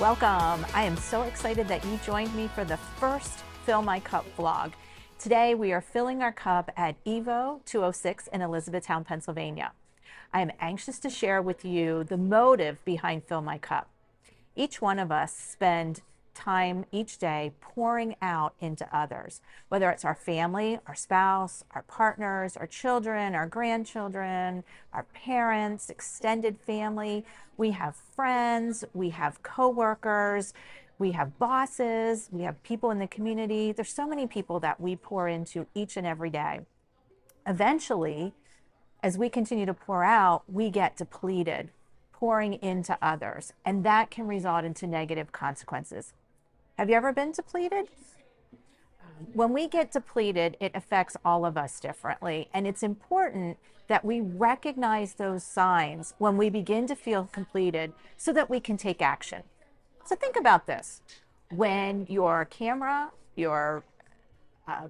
Welcome. I am so excited that you joined me for the first Fill My Cup vlog. Today we are filling our cup at Evo 206 in Elizabethtown, Pennsylvania. I am anxious to share with you the motive behind Fill My Cup. Each one of us spend time each day pouring out into others, whether it's our family, our spouse, our partners, our children, our grandchildren, our parents, extended family. We have friends, we have coworkers, we have bosses, we have people in the community. There's so many people that we pour into each and every day. Eventually, as we continue to pour out, we get depleted, pouring into others, and that can result into negative consequences. Have you ever been depleted? When we get depleted, it affects all of us differently, and it's important that we recognize those signs when we begin to feel depleted so that we can take action. So think about this. When your camera, your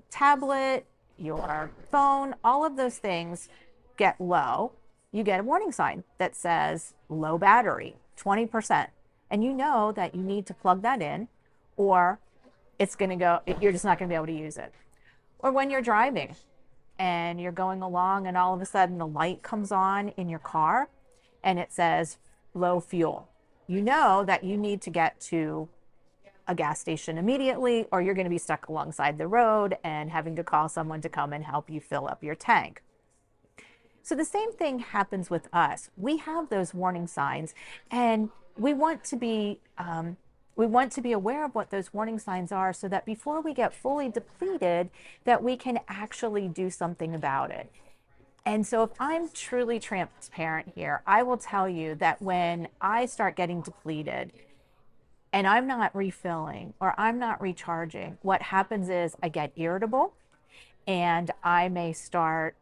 tablet, your phone, all of those things get low, you get a warning sign that says low battery, 20%. And you know that you need to plug that in or it's going to go, you're just not going to be able to use it. Or when you're driving and you're going along and all of a sudden the light comes on in your car and it says low fuel. You know that you need to get to a gas station immediately or you're going to be stuck alongside the road and having to call someone to come and help you fill up your tank. So the same thing happens with us. We have those warning signs and we want to be aware of what those warning signs are so that before we get fully depleted, that we can actually do something about it. And so if I'm truly transparent here, I will tell you that when I start getting depleted and I'm not refilling or I'm not recharging, what happens is I get irritable and I may start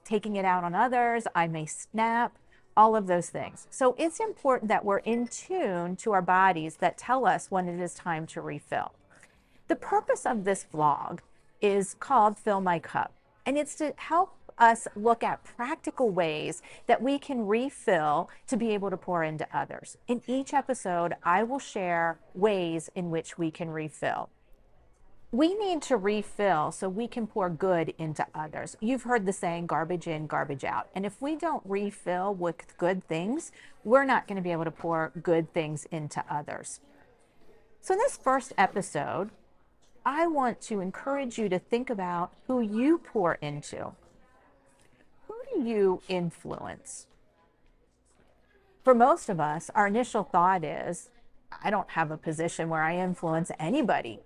taking it out on others, I may snap, all of those things. So it's important that we're in tune to our bodies that tell us when it is time to refill. The purpose of this vlog is called Fill My Cup, and it's to help us look at practical ways that we can refill to be able to pour into others. In each episode, I will share ways in which we can refill. We need to refill so we can pour good into others. You've heard the saying, garbage in, garbage out. And if we don't refill with good things, we're not going to be able to pour good things into others. So in this first episode, I want to encourage you to think about who you pour into. Who do you influence? For most of us, our initial thought is, I don't have a position where I influence anybody.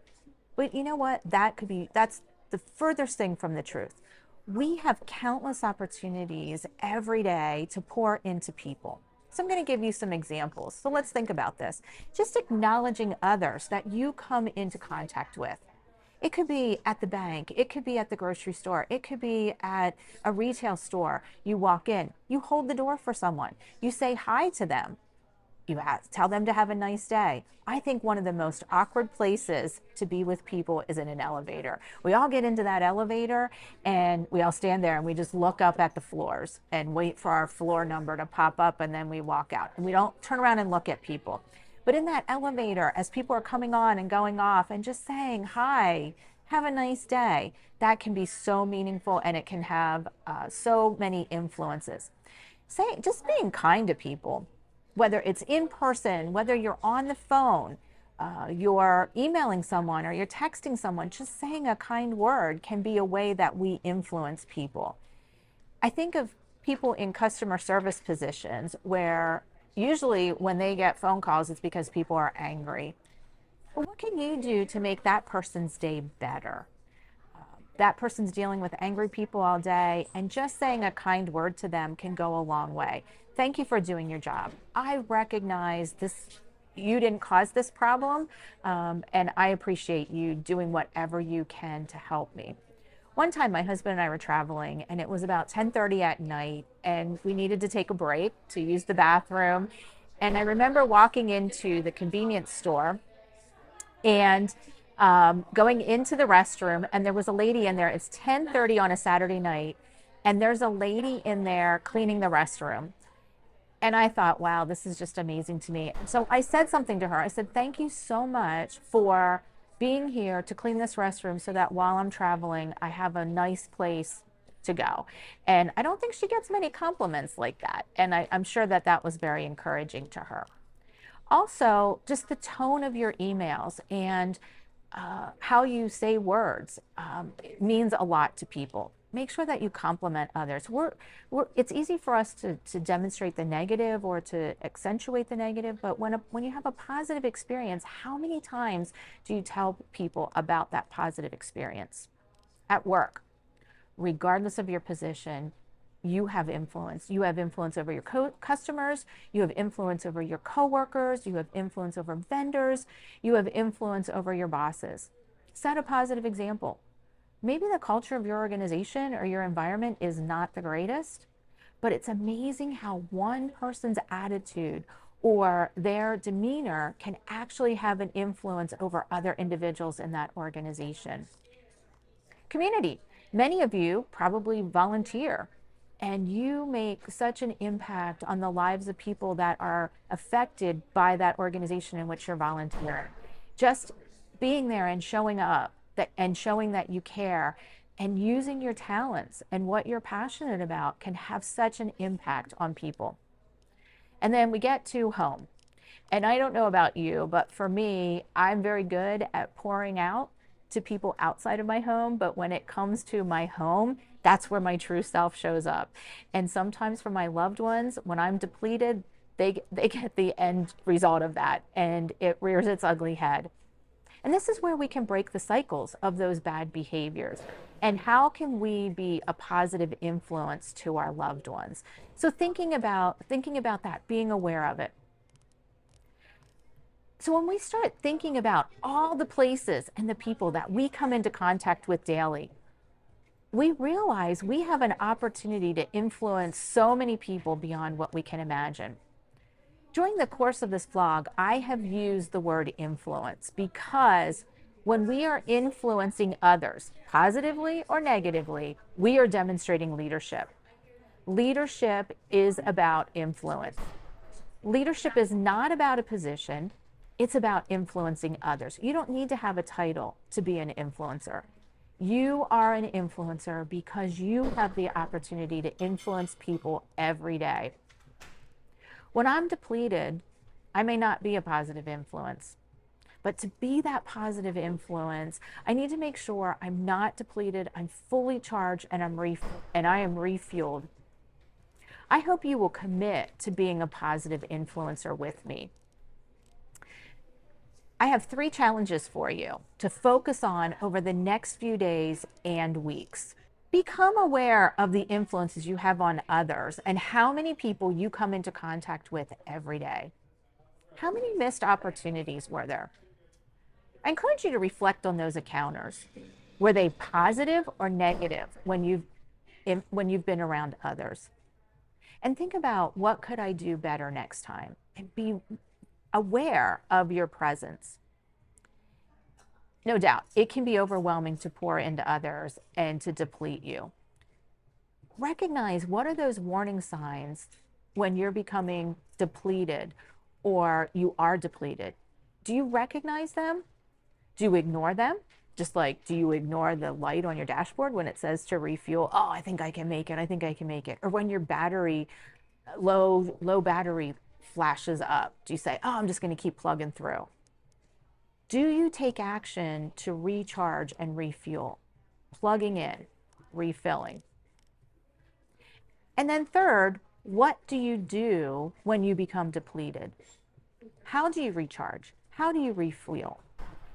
But you know what? That's the furthest thing from the truth. We have countless opportunities every day to pour into people. So I'm going to give you some examples. So let's think about this. Just acknowledging others that you come into contact with. It could be at the bank. It could be at the grocery store. It could be at a retail store. You walk in, you hold the door for someone. You say hi to them. You tell them to have a nice day. I think one of the most awkward places to be with people is in an elevator. We all get into that elevator and we all stand there and we just look up at the floors and wait for our floor number to pop up and then we walk out. And we don't turn around and look at people. But in that elevator, as people are coming on and going off and just saying, hi, have a nice day, that can be so meaningful and it can have so many influences. Just being kind to people. Whether it's in person, whether you're on the phone, you're emailing someone or you're texting someone, just saying a kind word can be a way that we influence people. I think of people in customer service positions where usually when they get phone calls, it's because people are angry. But what can you do to make that person's day better? That person's dealing with angry people all day, and just saying a kind word to them can go a long way. Thank you for doing your job. I recognize this, you didn't cause this problem, and I appreciate you doing whatever you can to help me. One time my husband and I were traveling and it was about 10:30 at night and we needed to take a break to use the bathroom. And I remember walking into the convenience store and going into the restroom, and there was a lady in there. It's 10:30 on a Saturday night, and there's a lady in there cleaning the restroom. And I thought, wow, this is just amazing to me. So I said something to her. I said, thank you so much for being here to clean this restroom so that while I'm traveling, I have a nice place to go. And I don't think she gets many compliments like that. And I'm sure that that was very encouraging to her. Also, just the tone of your emails and how you say words means a lot to people. Make sure that you compliment others. It's easy for us to demonstrate the negative or to accentuate the negative, but when you have a positive experience, how many times do you tell people about that positive experience? At work, regardless of your position, you have influence. You have influence over your customers, you have influence over your coworkers, you have influence over vendors, you have influence over your bosses. Set a positive example. Maybe the culture of your organization or your environment is not the greatest, but it's amazing how one person's attitude or their demeanor can actually have an influence over other individuals in that organization. Community. Many of you probably volunteer, and you make such an impact on the lives of people that are affected by that organization in which you're volunteering. Just being there and showing up and showing that you care and using your talents and what you're passionate about can have such an impact on people. And then we get to home. And I don't know about you, but for me, I'm very good at pouring out to people outside of my home, but when it comes to my home, that's where my true self shows up. And sometimes for my loved ones, when I'm depleted, they get the end result of that, and it rears its ugly head. And this is where we can break the cycles of those bad behaviors. And how can we be a positive influence to our loved ones? So thinking about that, being aware of it. So when we start thinking about all the places and the people that we come into contact with daily, we realize we have an opportunity to influence so many people beyond what we can imagine. During the course of this vlog, I have used the word influence because when we are influencing others, positively or negatively, we are demonstrating leadership. Leadership is about influence. Leadership is not about a position. It's about influencing others. You don't need to have a title to be an influencer. You are an influencer because you have the opportunity to influence people every day. When I'm depleted, I may not be a positive influence. But to be that positive influence, I need to make sure I'm not depleted, I'm fully charged, and I am refueled. I hope you will commit to being a positive influencer with me. I have 3 challenges for you to focus on over the next few days and weeks. Become aware of the influences you have on others and how many people you come into contact with every day. How many missed opportunities were there? I encourage you to reflect on those encounters. Were they positive or negative when you've been around others? And think about, what could I do better next time? And be aware of your presence. No doubt, it can be overwhelming to pour into others and to deplete you. Recognize, what are those warning signs when you're becoming depleted or you are depleted? Do you recognize them? Do you ignore them? Just like, do you ignore the light on your dashboard when it says to refuel? Oh, I think I can make it. I think I can make it. Or when your low battery flashes up, do you say, oh, I'm just going to keep plugging through? Do you take action to recharge and refuel? Plugging in, refilling. And then third, what do you do when you become depleted? How do you recharge? How do you refuel?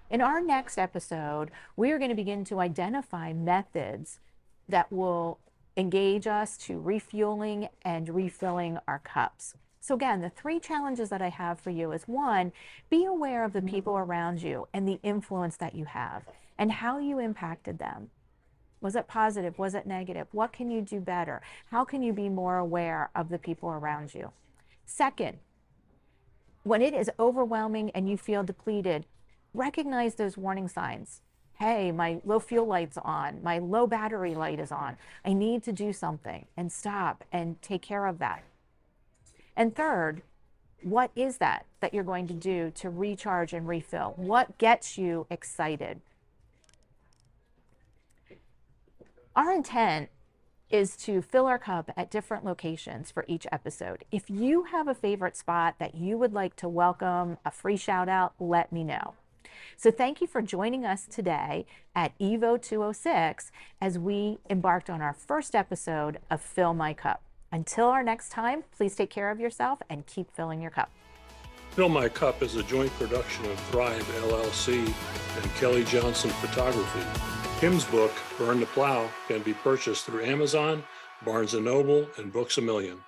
In our next episode, we are going to begin to identify methods that will engage us to refueling and refilling our cups. So again, the 3 challenges that I have for you is, 1, be aware of the people around you and the influence that you have and how you impacted them. Was it positive? Was it negative? What can you do better? How can you be more aware of the people around you? Second, when it is overwhelming and you feel depleted, recognize those warning signs. Hey, my low fuel light's on. My low battery light is on. I need to do something, and stop and take care of that. And third, what is that you're going to do to recharge and refill? What gets you excited? Our intent is to fill our cup at different locations for each episode. If you have a favorite spot that you would like to welcome a free shout out, let me know. So thank you for joining us today at Evo 206 as we embarked on our first episode of Fill My Cup. Until our next time, please take care of yourself and keep filling your cup. Fill My Cup is a joint production of Thrive LLC and Kelly Johnson Photography. Kim's book, Burn the Plow, can be purchased through Amazon, Barnes & Noble, and Books A Million.